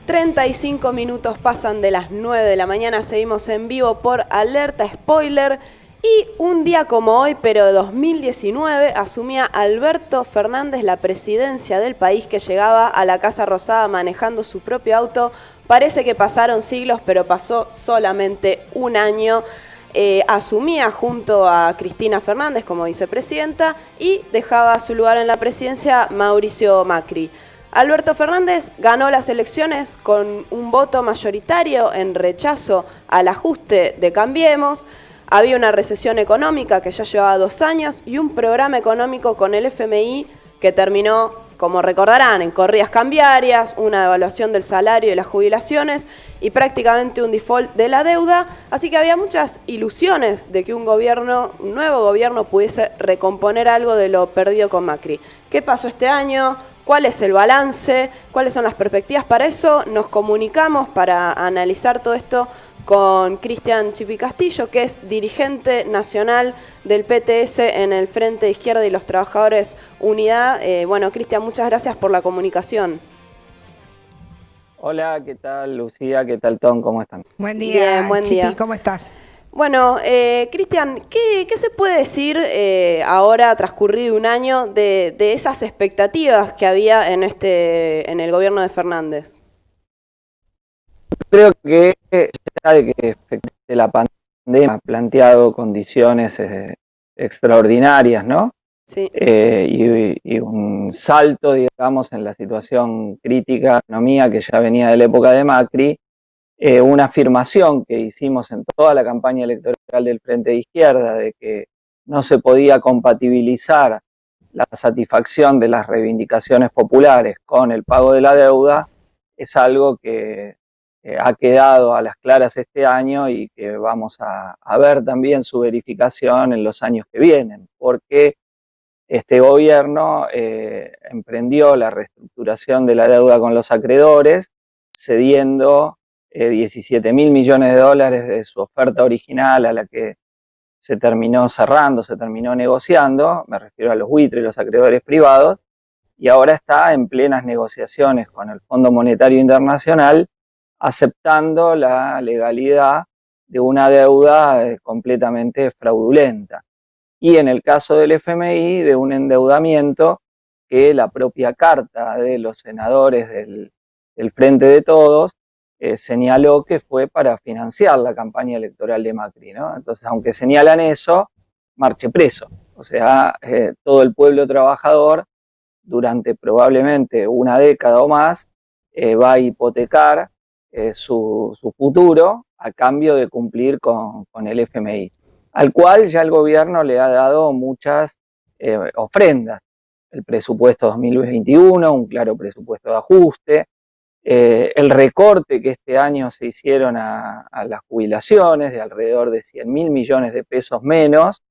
35 minutos pasan de las 9 de la mañana, seguimos en vivo por Alerta Spoiler. Y un día como hoy, pero de 2019, asumía Alberto Fernández la presidencia del país, que llegaba a la Casa Rosada manejando su propio auto. Parece que pasaron siglos, pero pasó solamente un año. Asumía junto a Cristina Fernández como vicepresidenta y dejaba su lugar en la presidencia Mauricio Macri. Alberto Fernández ganó las elecciones con un voto mayoritario en rechazo al ajuste de Cambiemos. Había una recesión económica que ya llevaba 2 años y un programa económico con el FMI que terminó, como recordarán, en corridas cambiarias, una devaluación del salario y de las jubilaciones y prácticamente un default de la deuda. Así que había muchas ilusiones de que un nuevo gobierno pudiese recomponer algo de lo perdido con Macri. ¿Qué pasó este año? ¿Cuál es el balance? ¿Cuáles son las perspectivas? Para eso nos comunicamos para analizar todo esto con Cristian Chipi Castillo, que es dirigente nacional del PTS en el Frente de Izquierda y los Trabajadores Unidad. Bueno, Cristian, muchas gracias por la comunicación. Hola, ¿qué tal Lucía? ¿Qué tal Tom? ¿Cómo están? Buen día, Bien, buen Chipi, día. ¿cómo estás? Bueno, Cristian, ¿qué se puede decir ahora, transcurrido un año, de esas expectativas que había en el gobierno de Fernández? Creo que ya de que efectivamente la pandemia ha planteado condiciones extraordinarias, ¿no? Sí. Y un salto, digamos, en la situación crítica de la economía que ya venía de la época de Macri, una afirmación que hicimos en toda la campaña electoral del Frente de Izquierda de que no se podía compatibilizar la satisfacción de las reivindicaciones populares con el pago de la deuda, es algo que ha quedado a las claras este año y que vamos a ver también su verificación en los años que vienen, porque este gobierno emprendió la reestructuración de la deuda con los acreedores, cediendo 17.000 millones de dólares de su oferta original a la que se terminó cerrando, se terminó negociando, me refiero a los buitres y los acreedores privados, y ahora está en plenas negociaciones con el Fondo Monetario Internacional, aceptando la legalidad de una deuda completamente fraudulenta. Y en el caso del FMI, de un endeudamiento que la propia carta de los senadores del Frente de Todos señaló que fue para financiar la campaña electoral de Macri, ¿no? Entonces, aunque señalan eso, marche preso. O sea, todo el pueblo trabajador durante probablemente una década o más va a hipotecar su futuro a cambio de cumplir con el FMI, al cual ya el gobierno le ha dado muchas ofrendas. El presupuesto 2021, un claro presupuesto de ajuste, el recorte que este año se hicieron a las jubilaciones de alrededor de 100.000 millones de pesos menos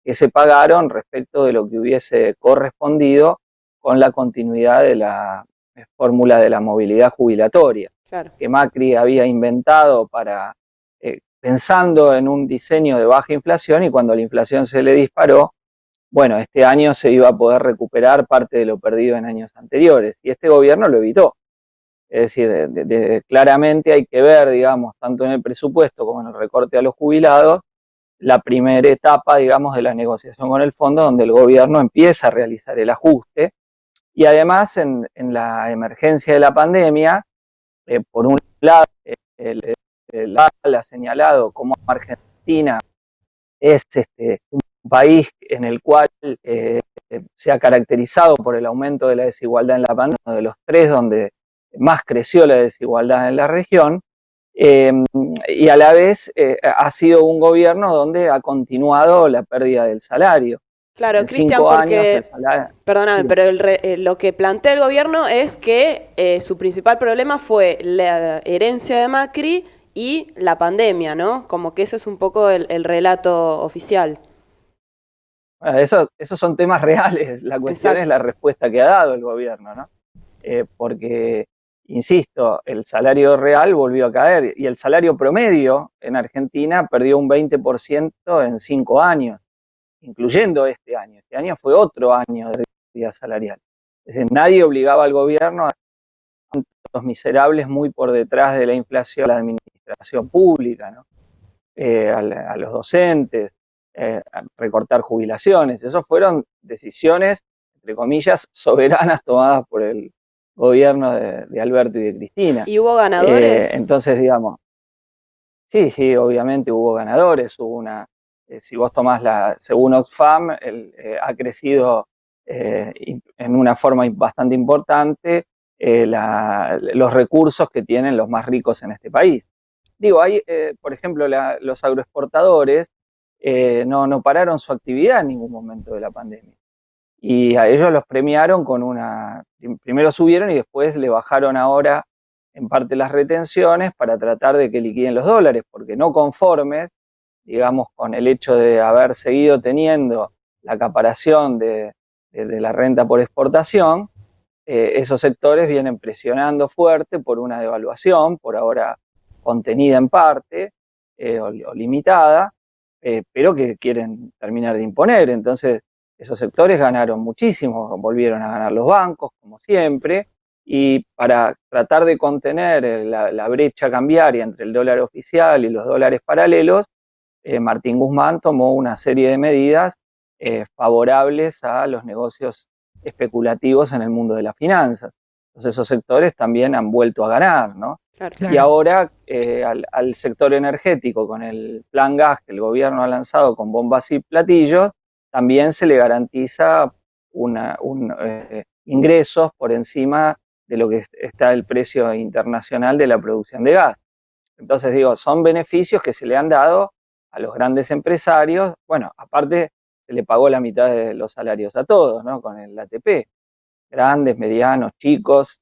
que se pagaron respecto de lo que hubiese correspondido con la continuidad de la fórmula de la movilidad jubilatoria, Claro. que Macri había inventado para pensando en un diseño de baja inflación, y cuando la inflación se le disparó, bueno, este año se iba a poder recuperar parte de lo perdido en años anteriores, y este gobierno lo evitó. Es decir, claramente hay que ver, digamos, tanto en el presupuesto como en el recorte a los jubilados, la primera etapa, digamos, de la negociación con el fondo, donde el gobierno empieza a realizar el ajuste, y además en la emergencia de la pandemia, por un lado, el ha señalado como Argentina es un país en el cual se ha caracterizado por el aumento de la desigualdad en la pandemia, uno de los 3 donde más creció la desigualdad en la región, y a la vez ha sido un gobierno donde ha continuado la pérdida del salario. Claro, En Cristian, 5 años porque, el salario... perdóname, Sí. pero lo que plantea el gobierno es que su principal problema fue la herencia de Macri y la pandemia, ¿no? Como que ese es un poco el relato oficial. Bueno, esos son temas reales, la cuestión Exacto. es la respuesta que ha dado el gobierno, ¿no? Porque, insisto, el salario real volvió a caer y el salario promedio en Argentina perdió un 20% en 5 años, incluyendo este año. Este año fue otro año de pérdida salarial. Es decir, nadie obligaba al gobierno montos miserables muy por detrás de la inflación, la administración pública, ¿no? A los docentes, a recortar jubilaciones. Esas fueron decisiones, entre comillas, soberanas tomadas por el gobierno de Alberto y de Cristina. ¿Y hubo ganadores? Entonces, digamos, sí, obviamente hubo ganadores, si vos tomás según Oxfam, ha crecido en una forma bastante importante los recursos que tienen los más ricos en este país. Digo, hay, por ejemplo, los agroexportadores no pararon su actividad en ningún momento de la pandemia. Y a ellos los premiaron primero subieron y después le bajaron ahora en parte las retenciones para tratar de que liquiden los dólares, porque no conformes, digamos, con el hecho de haber seguido teniendo la acaparación de la renta por exportación, esos sectores vienen presionando fuerte por una devaluación, por ahora contenida en parte o limitada, pero que quieren terminar de imponer. Entonces, esos sectores ganaron muchísimo, volvieron a ganar los bancos, como siempre, y para tratar de contener la brecha cambiaria entre el dólar oficial y los dólares paralelos, Martín Guzmán tomó una serie de medidas favorables a los negocios especulativos en el mundo de las finanzas. Entonces esos sectores también han vuelto a ganar, ¿no? Claro. Y ahora al sector energético, con el plan gas que el gobierno ha lanzado con bombas y platillos, también se le garantiza ingresos por encima de lo que está el precio internacional de la producción de gas. Entonces, digo, son beneficios que se le han dado a los grandes empresarios. Bueno, aparte se le pagó la mitad de los salarios a todos, ¿no? Con el ATP, grandes, medianos, chicos.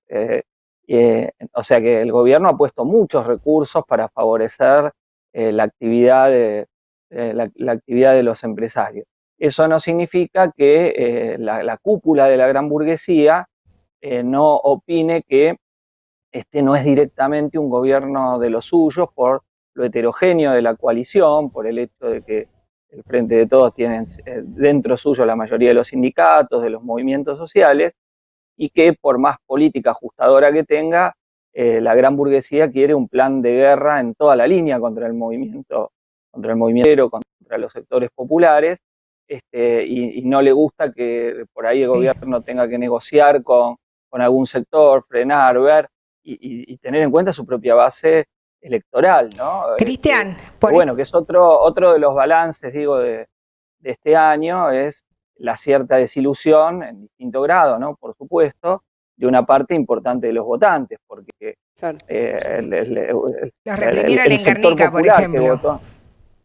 O sea que el gobierno ha puesto muchos recursos para favorecer la actividad de los empresarios. Eso no significa que la cúpula de la gran burguesía no opine que este no es directamente un gobierno de los suyos por lo heterogéneo de la coalición, por el hecho de que el Frente de Todos tienen dentro suyo la mayoría de los sindicatos, de los movimientos sociales, y que por más política ajustadora que tenga, la gran burguesía quiere un plan de guerra en toda la línea contra el movimiento, contra los sectores populares, y no le gusta que por ahí el gobierno tenga que negociar con algún sector, frenar, ver, y tener en cuenta su propia base electoral, ¿no? Cristian, bueno, que es otro de los balances, digo, de este año, es la cierta desilusión, en distinto grado, ¿no? Por supuesto, de una parte importante de los votantes, porque claro. Los reprimieron en Guernica, por ejemplo. Votó,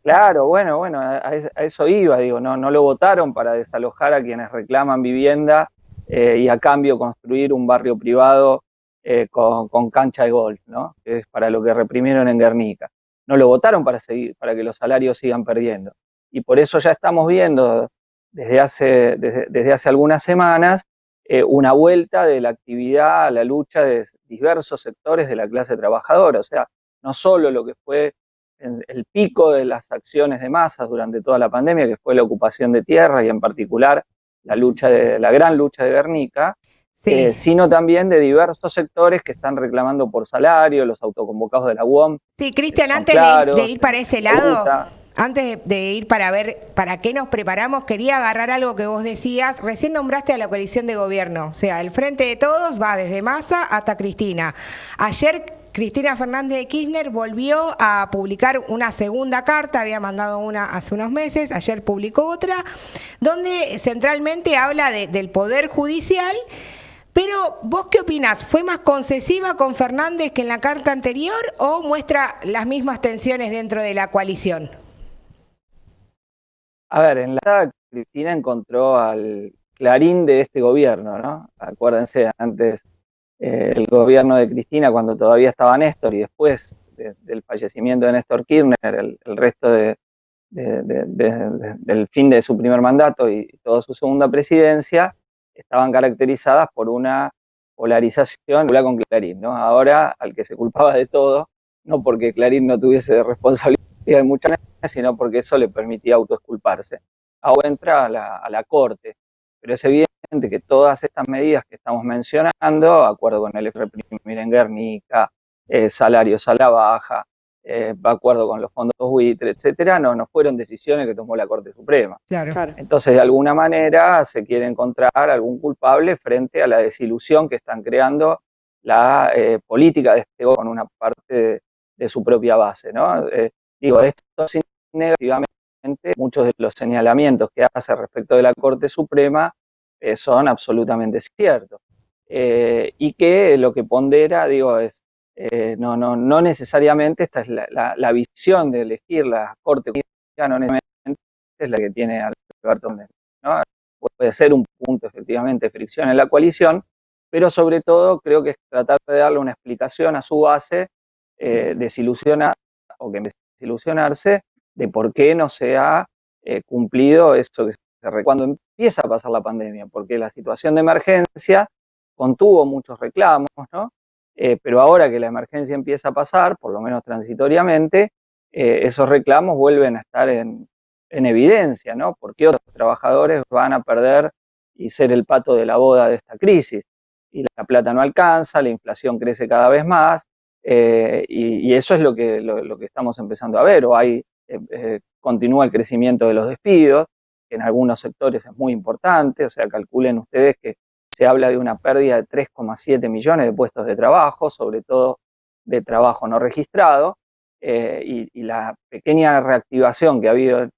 claro, bueno, a eso iba, digo, no lo votaron para desalojar a quienes reclaman vivienda y a cambio construir un barrio privado con cancha de golf, ¿no? Que es para lo que reprimieron en Guernica. No lo votaron para que los salarios sigan perdiendo. Y por eso ya estamos viendo desde hace algunas semanas una vuelta de la actividad a la lucha de diversos sectores de la clase trabajadora. O sea, no solo lo que fue el pico de las acciones de masas durante toda la pandemia, que fue la ocupación de tierra y en particular la gran lucha de Guernica, sí, sino también de diversos sectores que están reclamando por salario, los autoconvocados de la UOM. Sí, Cristian, antes de ir para ese lado, antes de ir para ver para qué nos preparamos, quería agarrar algo que vos decías. Recién nombraste a la coalición de gobierno, o sea, el Frente de Todos va desde Massa hasta Cristina. Ayer Cristina Fernández de Kirchner volvió a publicar una segunda carta, había mandado una hace unos meses, ayer publicó otra, donde centralmente habla del Poder Judicial. Pero, ¿vos qué opinás? ¿Fue más concesiva con Fernández que en la carta anterior o muestra las mismas tensiones dentro de la coalición? A ver, en la Cristina encontró al Clarín de este gobierno, ¿no? Acuérdense, antes el gobierno de Cristina, cuando todavía estaba Néstor, y después del fallecimiento de Néstor Kirchner, el resto del fin de su primer mandato y toda su segunda presidencia, estaban caracterizadas por una polarización con Clarín, ¿no? Ahora, al que se culpaba de todo, no porque Clarín no tuviese responsabilidad en muchas veces, sino porque eso le permitía autoexculparse. Ahora entra a la corte, pero es evidente que todas estas medidas que estamos mencionando, acuerdo con el reprimir en Guernica, salarios a la baja, acuerdo con los fondos buitre, etcétera, no fueron decisiones que tomó la Corte Suprema. Claro. Entonces, de alguna manera, se quiere encontrar algún culpable frente a la desilusión que están creando la política de este gobierno con una parte de su propia base, ¿no? Esto sin negativamente, muchos de los señalamientos que hace respecto de la Corte Suprema son absolutamente ciertos. Y que lo que pondera, es no necesariamente esta es la visión de elegir la Corte, no necesariamente es la que tiene Alberto Fernández, ¿no? Puede ser un punto efectivamente de fricción en la coalición, pero sobre todo creo que es tratar de darle una explicación a su base, desilusionar o que desilusionarse de por qué no se ha cumplido eso que se cuando empieza a pasar la pandemia, porque la situación de emergencia contuvo muchos reclamos, ¿no? Pero ahora que la emergencia empieza a pasar, por lo menos transitoriamente, esos reclamos vuelven a estar en evidencia, ¿no? Porque otros trabajadores van a perder y ser el pato de la boda de esta crisis. Y la plata no alcanza, la inflación crece cada vez más, y eso es lo que estamos empezando a ver. O continúa el crecimiento de los despidos, que en algunos sectores es muy importante, o sea, calculen ustedes que se habla de una pérdida de 3,7 millones de puestos de trabajo, sobre todo de trabajo no registrado, y la pequeña reactivación que ha habido en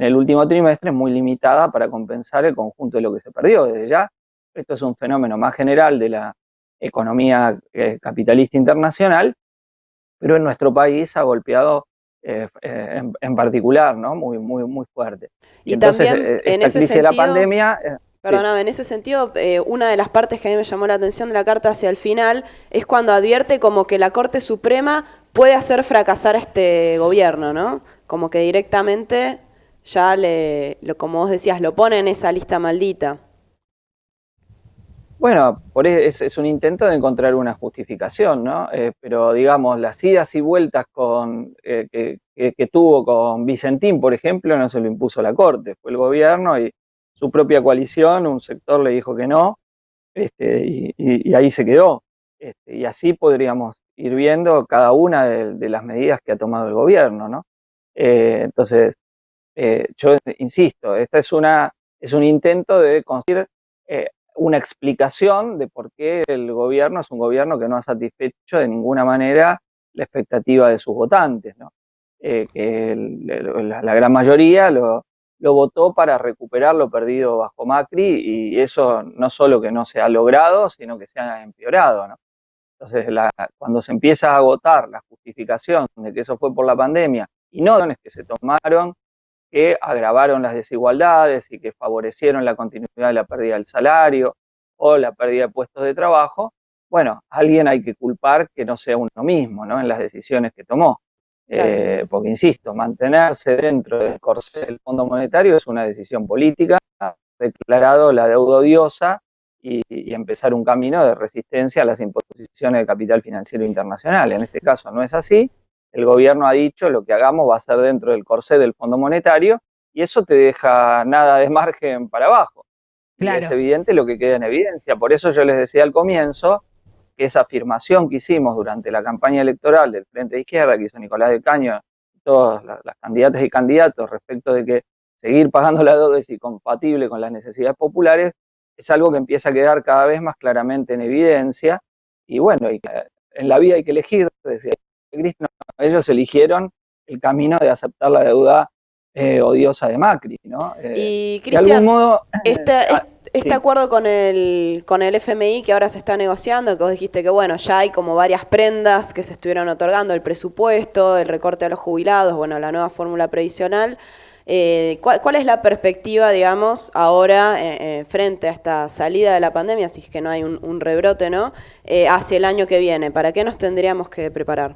el último trimestre es muy limitada para compensar el conjunto de lo que se perdió. Desde ya, esto es un fenómeno más general de la economía capitalista internacional, pero en nuestro país ha golpeado en particular, ¿no? Muy fuerte. Y entonces, también, en esa crisis sentido, de la pandemia... Perdóname, en ese sentido, una de las partes que a mí me llamó la atención de la carta hacia el final es cuando advierte como que la Corte Suprema puede hacer fracasar a este gobierno, ¿no? Como que directamente ya como vos decías, lo pone en esa lista maldita. Bueno, es un intento de encontrar una justificación, ¿no? Pero digamos, las idas y vueltas que tuvo con Vicentín, por ejemplo, no se lo impuso la Corte, fue el gobierno y su propia coalición, un sector le dijo que no, y ahí se quedó. Y así podríamos ir viendo cada una de las medidas que ha tomado el gobierno, ¿no? Entonces, yo insisto, es un intento de conseguir una explicación de por qué el gobierno es un gobierno que no ha satisfecho de ninguna manera la expectativa de sus votantes, ¿no? Que la gran mayoría lo votó para recuperar lo perdido bajo Macri, y eso no solo que no se ha logrado, sino que se ha empeorado, ¿no? Entonces, cuando se empieza a agotar la justificación de que eso fue por la pandemia y no decisiones que se tomaron que agravaron las desigualdades y que favorecieron la continuidad de la pérdida del salario o la pérdida de puestos de trabajo, bueno, alguien hay que culpar que no sea uno mismo, ¿no? En las decisiones que tomó. Claro. Porque, insisto, mantenerse dentro del corsé del Fondo Monetario es una decisión política, ha declarado la deuda odiosa y empezar un camino de resistencia a las imposiciones del capital financiero internacional. En este caso no es así. El gobierno ha dicho lo que hagamos va a ser dentro del corsé del Fondo Monetario, y eso te deja nada de margen para abajo. Claro. Y es evidente lo que queda en evidencia. Por eso yo les decía al comienzo que esa afirmación que hicimos durante la campaña electoral del Frente de Izquierda, que hizo Nicolás del Caño, todas las candidatas y candidatos respecto de que seguir pagando la deuda es incompatible con las necesidades populares, es algo que empieza a quedar cada vez más claramente en evidencia. Y bueno, en la vida hay que elegir, decía Cristian, ellos eligieron el camino de aceptar la deuda odiosa de Macri, ¿no? Y Cristian, de algún modo, este acuerdo con el FMI que ahora se está negociando, que vos dijiste que bueno, ya hay como varias prendas que se estuvieron otorgando, el presupuesto, el recorte a los jubilados, bueno, la nueva fórmula previsional. ¿Cuál es la perspectiva, digamos, ahora frente a esta salida de la pandemia, si es que no hay un rebrote, ¿no? Hacia el año que viene? ¿Para qué nos tendríamos que preparar?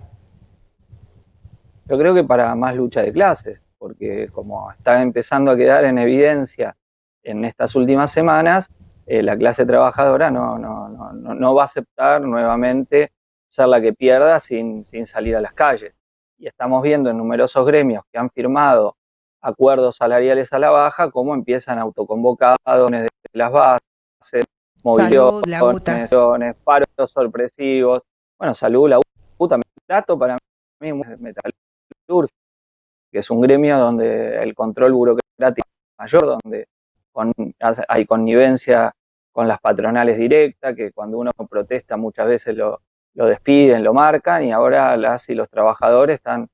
Yo creo que para más lucha de clases, porque como está empezando a quedar en evidencia en estas últimas semanas, la clase trabajadora no va a aceptar nuevamente ser la que pierda sin salir a las calles. Y estamos viendo en numerosos gremios que han firmado acuerdos salariales a la baja cómo empiezan autoconvocados de las bases, hace movilizaciones, paros sorpresivos. Bueno, Salud, la UTA, dato para mí es metalúrgica, que es un gremio donde el control burocrático es mayor, donde hay connivencia con las patronales directas, que cuando uno protesta muchas veces lo despiden, lo marcan, y ahora las y los trabajadores están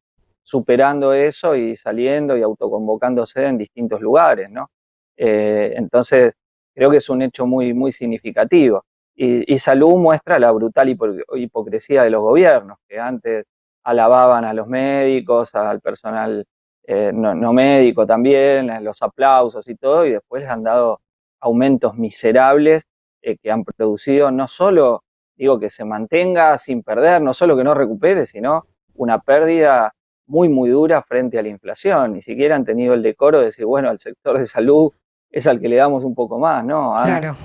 superando eso y saliendo y autoconvocándose en distintos lugares, ¿no? Entonces, creo que es un hecho muy, muy significativo. Y Salud muestra la brutal hipocresía de los gobiernos, que antes alababan a los médicos, al personal no médico también, los aplausos y todo, y después les han dado aumentos miserables que han producido no solo, digo, que se mantenga sin perder, no solo que no recupere, sino una pérdida muy, muy dura frente a la inflación. Ni siquiera han tenido el decoro de decir, bueno, al sector de salud es al que le damos un poco más, ¿no? Han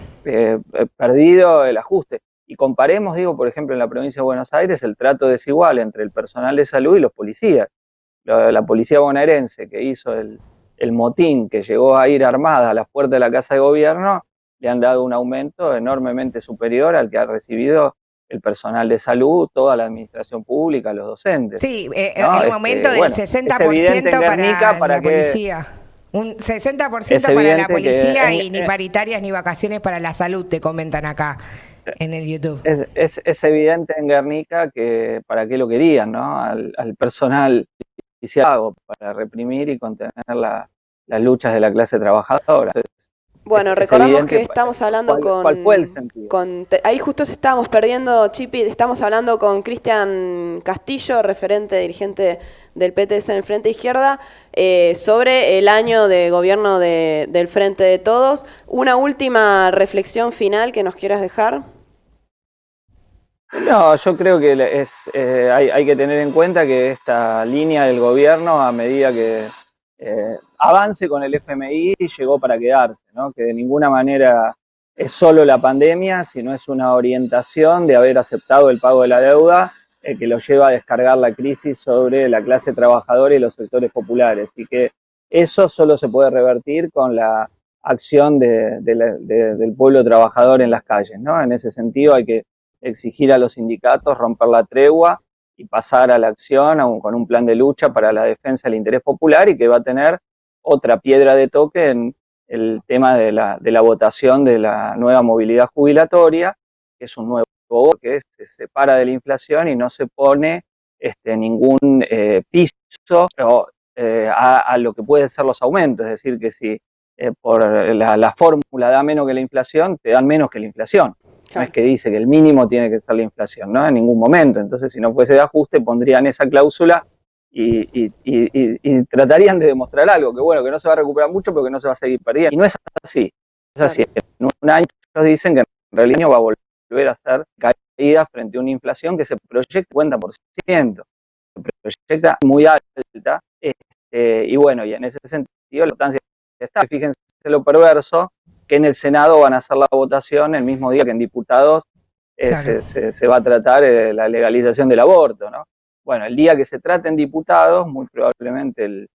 perdido el ajuste. Y comparemos, digo, por ejemplo, en la provincia de Buenos Aires, el trato desigual entre el personal de salud y los policías. La policía bonaerense que hizo el motín, que llegó a ir armada a las puertas de la Casa de Gobierno, le han dado un aumento enormemente superior al que ha recibido el personal de salud, toda la administración pública, los docentes. Sí, ¿no? El aumento del 60% para la policía. Un 60% para la policía y ni paritarias ni vacaciones para la salud, te comentan acá en el YouTube. Es evidente en Guernica que para qué lo querían, ¿no? Al personal policial para reprimir y contener las luchas de la clase trabajadora. Entonces, bueno, recordamos que estamos hablando ¿cuál fue el sentido? Ahí justo estábamos perdiendo, Chipi, estamos hablando con Cristian Castillo, referente, dirigente del PTS en el Frente Izquierda, sobre el año de gobierno del Frente de Todos. Una última reflexión final que nos quieras dejar. No, yo creo que hay que tener en cuenta que esta línea del gobierno, a medida que avance con el FMI, llegó para quedarse, ¿no? Que de ninguna manera es solo la pandemia, sino es una orientación de haber aceptado el pago de la deuda que lo lleva a descargar la crisis sobre la clase trabajadora y los sectores populares, y que eso solo se puede revertir con la acción del pueblo trabajador en las calles, ¿no? En ese sentido hay que exigir a los sindicatos romper la tregua y pasar a la acción con un plan de lucha para la defensa del interés popular, y que va a tener otra piedra de toque en el tema de la votación de la nueva movilidad jubilatoria, que es un nuevo que se separa de la inflación y no se pone ningún piso a lo que pueden ser los aumentos. Es decir, que si por la fórmula da menos que la inflación, te dan menos que la inflación. No es que dice que el mínimo tiene que ser la inflación, ¿no? En ningún momento. Entonces, si no fuese de ajuste, pondrían esa cláusula y tratarían de demostrar algo, que bueno, que no se va a recuperar mucho, pero que no se va a seguir perdiendo. Y no es así. Es así. En un año ellos dicen que en realidad el año va a volver a ser caída frente a una inflación que se proyecta 50%. Se proyecta muy alta. Y bueno, y en ese sentido la importancia está. Fíjense lo perverso, que en el Senado van a hacer la votación el mismo día que en diputados se va a tratar la legalización del aborto, ¿no? Bueno, el día que se trate en diputados, muy probablemente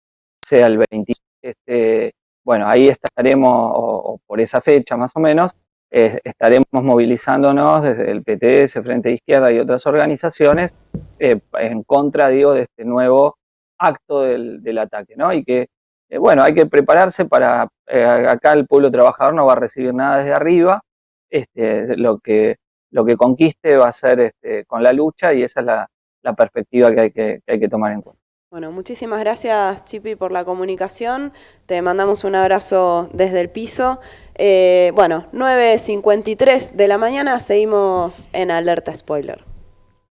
sea el 20. Bueno, ahí estaremos, o por esa fecha más o menos, estaremos movilizándonos desde el PTS, Frente de Izquierda y otras organizaciones en contra, digo, de este nuevo acto del ataque, ¿no? Y que bueno, hay que prepararse para, acá el pueblo trabajador no va a recibir nada desde arriba, lo que conquiste va a ser con la lucha, y esa es la perspectiva que hay que tomar en cuenta. Bueno, muchísimas gracias, Chipi, por la comunicación. Te mandamos un abrazo desde el piso. Bueno, 9:53 de la mañana, seguimos en Alerta Spoiler.